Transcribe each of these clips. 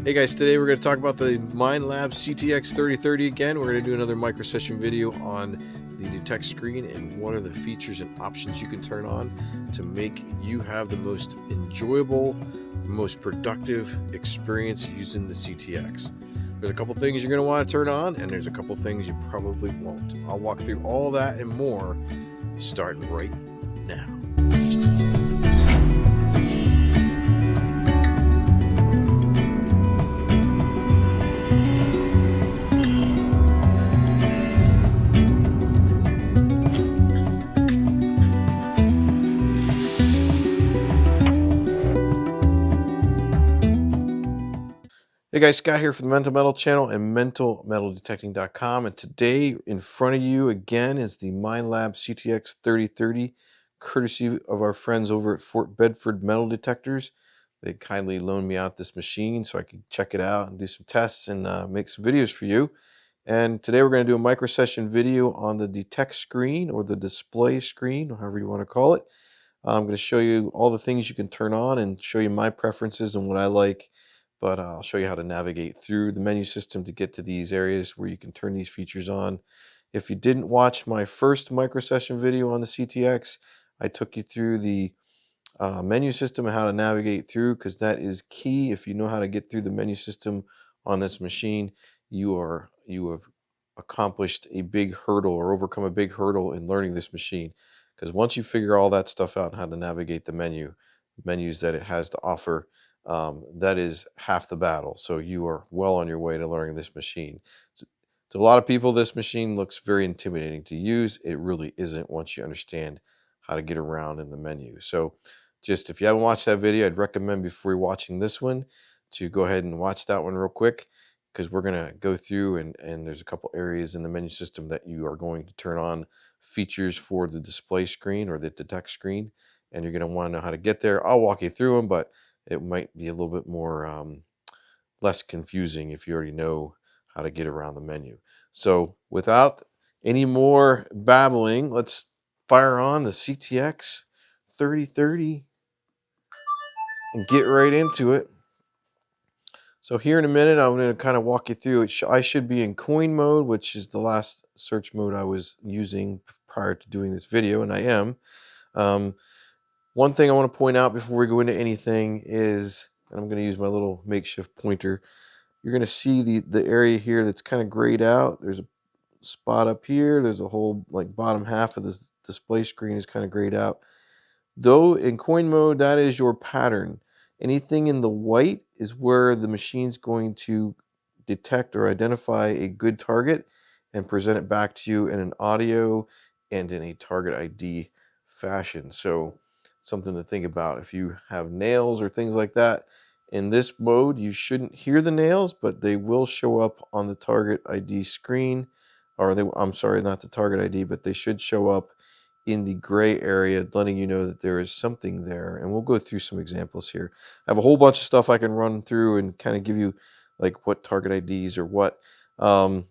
Hey guys, today we're going to talk about the Minelab CTX 3030 again. We're going to do another micro session video on the detect screen and what are the features and options you can turn on to make you have the most enjoyable, most productive experience using the CTX. There's a couple things you're going to want to turn on, and there's a couple things you probably won't. I'll walk through all that and more starting right now. Hey guys, Scott here from the Mental Metal channel and mentalmetaldetecting.com. And today in front of you again is the Minelab CTX 3030, courtesy of our friends over at Fort Bedford Metal Detectors. They kindly loaned me out this machine so I could check it out and do some tests and make some videos for you. And today we're going to do a micro session video on the detect screen or the display screen, however you want to call it. I'm going to show you all the things you can turn on and show you my preferences and what I like, but I'll show you how to navigate through the menu system to get to these areas where you can turn these features on. If you didn't watch my first micro session video on the CTX, I took you through the menu system and how to navigate through, because that is key. If you know how to get through the menu system on this machine, you have accomplished a big hurdle or overcome a big hurdle in learning this machine. Because once you figure all that stuff out and how to navigate the menus that it has to offer, that is half the battle. So you are well on your way to learning this machine. To a lot of people, this machine looks very intimidating to use. It really isn't once you understand how to get around in the menu. So just if you haven't watched that video, I'd recommend before you're watching this one to go ahead and watch that one real quick, because we're going to go through and there's a couple areas in the menu system that you are going to turn on features for the display screen or the detect screen, and you're going to want to know how to get there. I'll walk you through them, but it might be a little bit more less confusing if you already know how to get around the menu. So without any more babbling, let's fire on the CTX 3030 and get right into it. So here in a minute, I'm going to kind of walk you through it. I should be in coin mode, which is the last search mode I was using prior to doing this video, and I am. One thing I want to point out before we go into anything is, and I'm going to use my little makeshift pointer, you're going to see the area here that's kind of grayed out. There's a spot up here. There's a whole like bottom half of this display screen is kind of grayed out. Though in coin mode, that is your pattern. Anything in the white is where the machine's going to detect or identify a good target and present it back to you in an audio and in a target ID fashion. So something to think about. If you have nails or things like that, in this mode, you shouldn't hear the nails, but they will show up on the target ID screen. I'm sorry, not the target ID, but they should show up in the gray area, letting you know that there is something there. And we'll go through some examples here. I have a whole bunch of stuff I can run through and kind of give you like what target IDs or what. So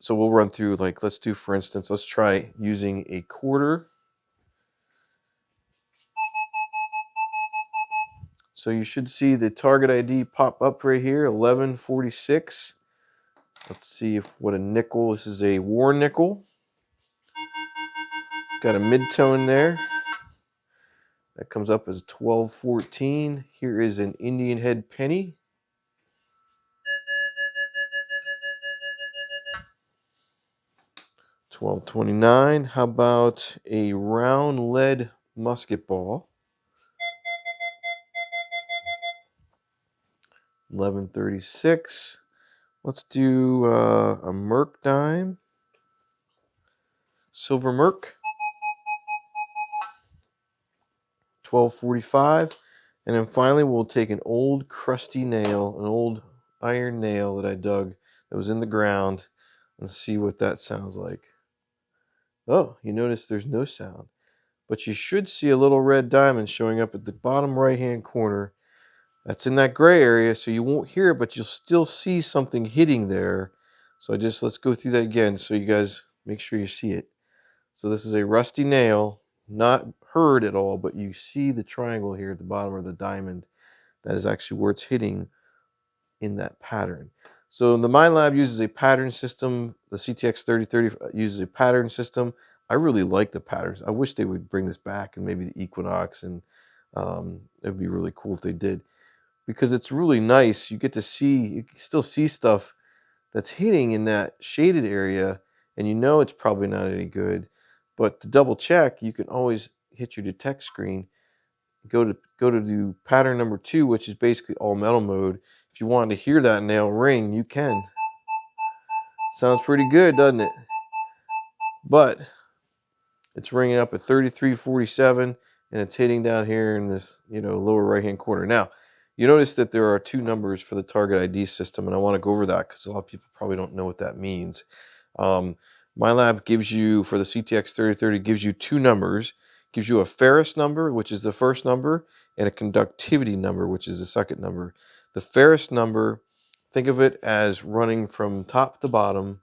we'll run through, like, let's do, for instance, let's try using a quarter. So you should see the target ID pop up right here, 1146. Let's see what a nickel. This is a war nickel. Got a mid-tone there. That comes up as 1214. Here is an Indian head penny. 1229. How about a round lead musket ball? 1136. Let's do a Merc dime. Silver Merc. 1245. And then finally, we'll take an old crusty nail, an old iron nail that I dug that was in the ground, and see what that sounds like. Oh, you notice there's no sound, but you should see a little red diamond showing up at the bottom right-hand corner. That's in that gray area, so you won't hear it, but you'll still see something hitting there. So let's go through that again so you guys make sure you see it. So this is a rusty nail, not heard at all, but you see the triangle here at the bottom, or the diamond. That is actually where it's hitting in that pattern. So the Minelab uses a pattern system. The CTX 3030 uses a pattern system. I really like the patterns. I wish they would bring this back, and maybe the Equinox, and it would be really cool if they did, because it's really nice. You get to see, you can still see stuff that's hitting in that shaded area, and you know it's probably not any good. But to double check, you can always hit your detect screen, go to do pattern number 2, which is basically all metal mode. If you want to hear that nail ring, you can. Sounds pretty good, doesn't it? But it's ringing up at 3347, and it's hitting down here in this, lower right hand corner. Now, you notice that there are 2 numbers for the target ID system, and I want to go over that because a lot of people probably don't know what that means. MyLab gives you, for the CTX 3030, gives you 2 numbers. Gives you a Ferris number, which is the first number, and a conductivity number, which is the second number. The Ferris number, think of it as running from top to bottom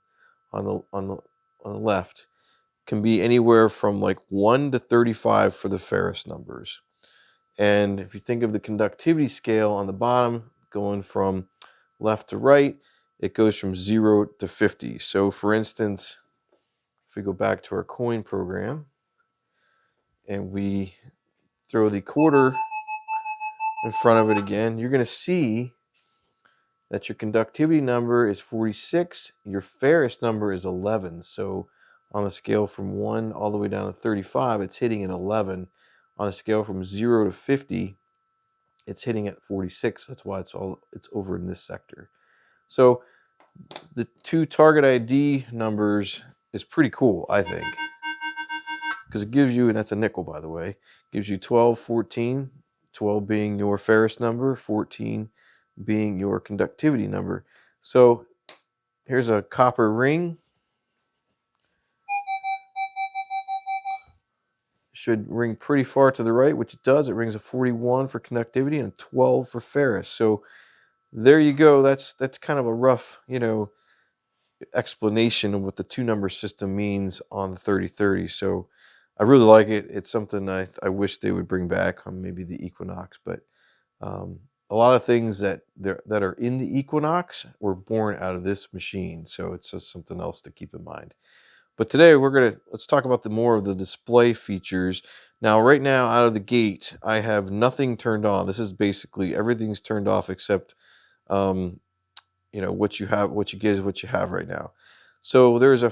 on the left, can be anywhere from like 1 to 35 for the Ferris numbers. And if you think of the conductivity scale on the bottom, going from left to right, it goes from 0 to 50. So for instance, if we go back to our coin program and we throw the quarter in front of it again, you're going to see that your conductivity number is 46, your Ferris number is 11. So on a scale from 1 all the way down to 35, it's hitting at 11. On a scale from 0 to 50, it's hitting at 46. That's why it's over in this sector. So the 2 target ID numbers is pretty cool, I think, because it gives you, and that's a nickel, by the way, gives you 12, 14, 12 being your Ferris number, 14 being your conductivity number. So here's a copper ring. Should ring pretty far to the right, which it does. It rings a 41 for conductivity and a 12 for Ferris. So there you go. That's kind of a rough, explanation of what the 2-number system means on the 3030. So I really like it. It's something I wish they would bring back on maybe the Equinox. But a lot of things that are in the Equinox were born out of this machine. So it's just something else to keep in mind. But today let's talk about more of the display features. Now, right now, out of the gate, I have nothing turned on. This is basically everything's turned off except, what you have, what you get is what you have right now. So there's a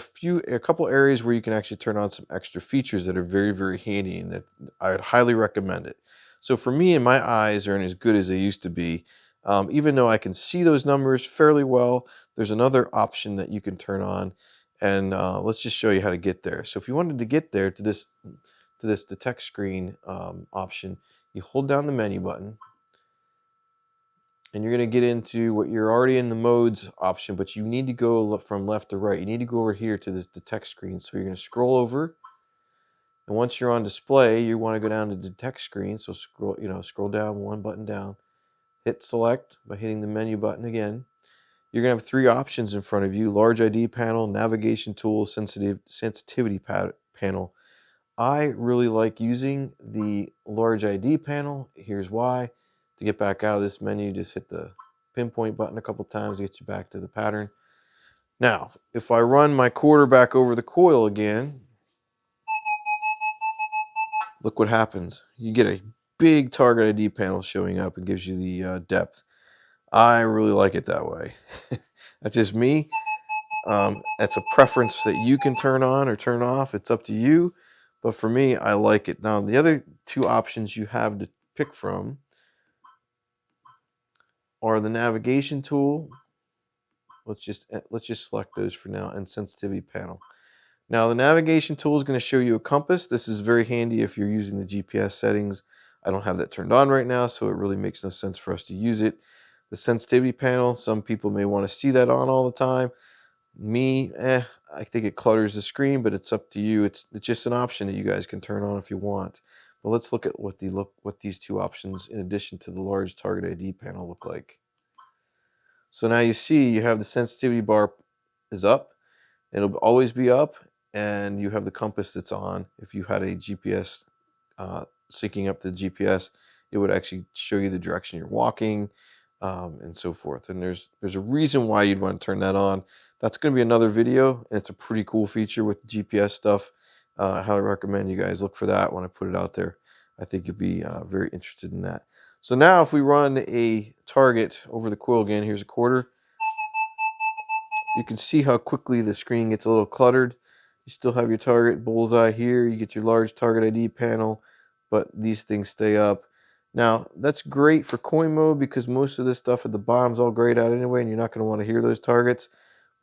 couple areas where you can actually turn on some extra features that are very, very handy, and that I would highly recommend it. So for me, and my eyes aren't as good as they used to be. Even though I can see those numbers fairly well, there's another option that you can turn on, and let's just show you how to get there. So if you wanted to get there to this detect screen option, you hold down the menu button, and you're going to get into what you're already in the modes option, but you need to go from left to right. You need to go over here to this detect screen. So you're going to scroll over, and once you're on display, you want to go down to detect screen. So scroll down, one button down, hit select by hitting the menu button again. You're going to have 3 options in front of you: large ID panel, navigation tool, sensitivity panel. I really like using the large ID panel. Here's why. To get back out of this menu, just hit the pinpoint button a couple times to get you back to the pattern. Now, if I run my quarter back over the coil again, look what happens. You get a big target ID panel showing up and gives you the depth. I really like it that way. That's just me. It's a preference that you can turn on or turn off. It's up to you. But for me, I like it. Now, the other 2 options you have to pick from are the navigation tool. Let's just select those for now, and sensitivity panel. Now, the navigation tool is going to show you a compass. This is very handy if you're using the GPS settings. I don't have that turned on right now, so it really makes no sense for us to use it. The sensitivity panel, some people may want to see that on all the time. Me, I think it clutters the screen, but it's up to you. It's just an option that you guys can turn on if you want. But let's look at what these 2 options, in addition to the large target ID panel, look like. So now you see you have the sensitivity bar is up. It'll always be up, and you have the compass that's on. If you had a GPS syncing up the GPS, it would actually show you the direction you're walking. and so forth. And there's a reason why you'd want to turn that on. That's going to be another video, and it's a pretty cool feature with GPS stuff. I highly recommend you guys look for that when I put it out there. I think you'll be very interested in that. So now if we run a target over the coil again, here's a quarter. You can see how quickly the screen gets a little cluttered. You still have your target bullseye here. You get your large target ID panel, but these things stay up. Now, that's great for coin mode because most of this stuff at the bottom is all grayed out anyway, and you're not going to want to hear those targets.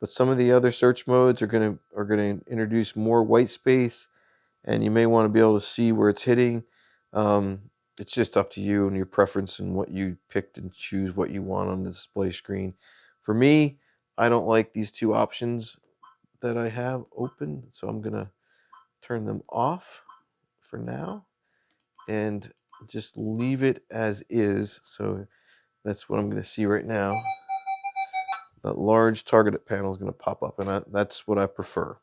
But some of the other search modes are going to introduce more white space, and you may want to be able to see where it's hitting. Um, it's just up to you and your preference and what you picked and choose what you want on the display screen. For me, I don't like these two options that I have open, so I'm gonna turn them off for now and just leave it as is. So that's what I'm gonna see right now. That large targeted panel is gonna pop up, and that's what I prefer.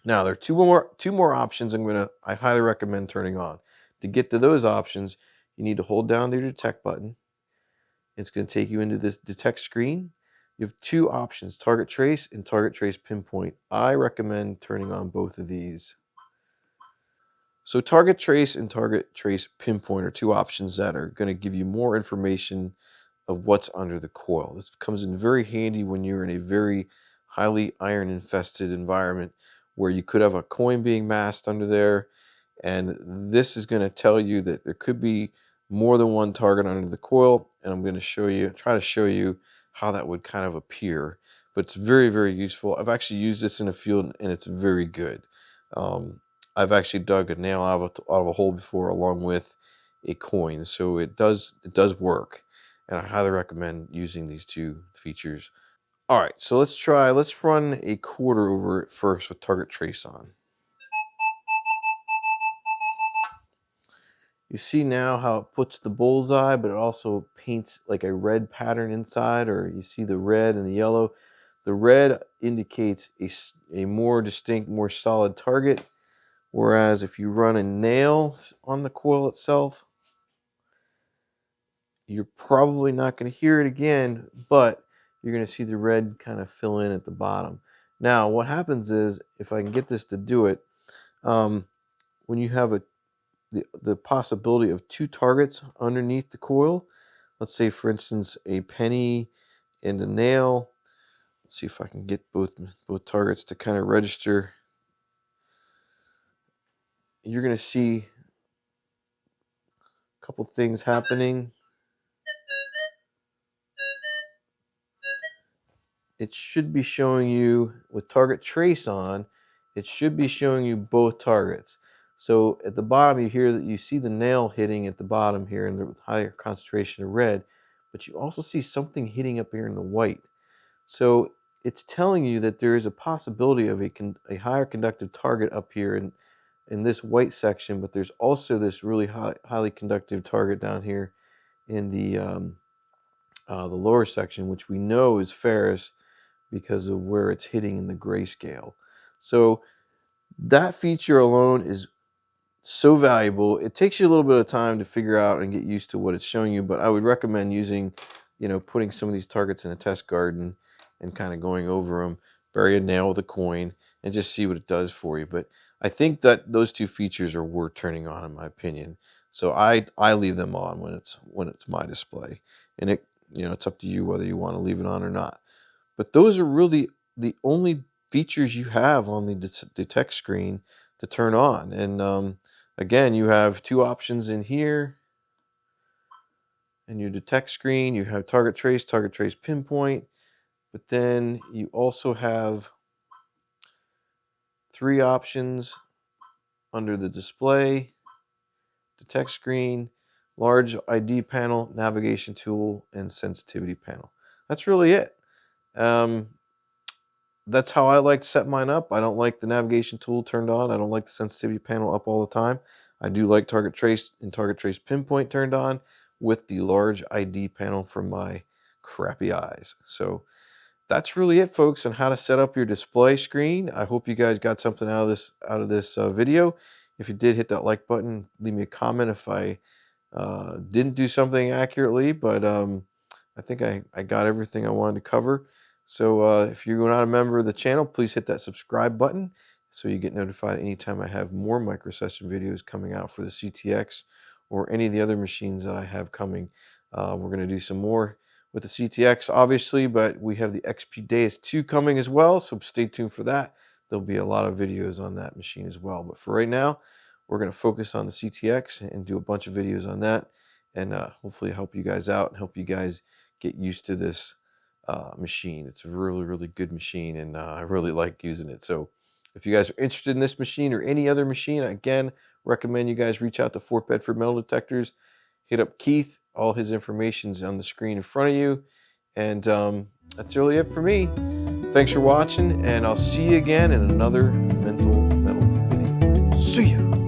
Now there are two more options I highly recommend turning on. To get to those options, you need to hold down the detect button. It's going to take you into this detect screen. You have two options, target trace and target trace pinpoint. I recommend turning on both of these. So target trace and target trace pinpoint are two options that are going to give you more information of what's under the coil. This comes in very handy when you're in a very highly iron infested environment where you could have a coin being masked under there. And this is going to tell you that there could be more than one target under the coil. And I'm going to try to show you how that would kind of appear. But it's very, very useful. I've actually used this in a field and it's very good. I've actually dug a nail out of a hole before along with a coin. So it does work. And I highly recommend using these two features. All right, so let's run a quarter over it first with target trace on. You see now how it puts the bullseye, but it also paints like a red pattern inside, or you see the red and the yellow. The red indicates a more distinct, more solid target, whereas if you run a nail on the coil itself, you're probably not going to hear it again, but you're going to see the red kind of fill in at the bottom. Now, what happens is, if I can get this to do it, when you have the possibility of two targets underneath the coil, let's say, for instance, a penny and a nail. Let's see if I can get both targets to kind of register. You're going to see a couple things happening. It should be showing you with target trace on, it should be showing you both targets. So at the bottom, you hear that you see the nail hitting at the bottom here in the higher concentration of red, but you also see something hitting up here in the white. So it's telling you that there is a possibility of a higher conductive target up here in this white section, but there's also this really highly conductive target down here in the lower section, which we know is ferrous because of where it's hitting in the grayscale. So that feature alone is so valuable. It takes you a little bit of time to figure out and get used to what it's showing you, but I would recommend using, putting some of these targets in a test garden and kind of going over them, bury a nail with a coin, and just see what it does for you. But I think that those two features are worth turning on, in my opinion. So I leave them on when it's my display, and it's up to you whether you want to leave it on or not. But those are really the only features you have on the detect screen to turn on. And again, you have two options in here. And your detect screen, you have target trace pinpoint. But then you also have three options under the display, detect screen, large ID panel, navigation tool, and sensitivity panel. That's really it. That's how I like to set mine up. I don't like the navigation tool turned on. I don't like the sensitivity panel up all the time. I do like target trace and target trace pinpoint turned on with the large ID panel for my crappy eyes. So that's really it, folks, on how to set up your display screen. I hope you guys got something out of this video. If you did, hit that like button. Leave me a comment if I didn't do something accurately, but I think I got everything I wanted to cover. So if you're not a member of the channel, please hit that subscribe button so you get notified anytime I have more microsession videos coming out for the CTX or any of the other machines that I have coming. We're going to do some more with the CTX, obviously, but we have the XP Deus 2 coming as well, so stay tuned for that. There'll be a lot of videos on that machine as well. But for right now, we're going to focus on the CTX and do a bunch of videos on that, and hopefully help you guys out and help you guys get used to this machine. It's a really, really good machine, and I really like using it. So if you guys are interested in this machine or any other machine, again, recommend you guys reach out to Fort Bedford Metal Detectors. Hit up Keith. All his information's on the screen in front of you. And that's really it for me. Thanks for watching, and I'll see you again in another Mental Metal video. See ya!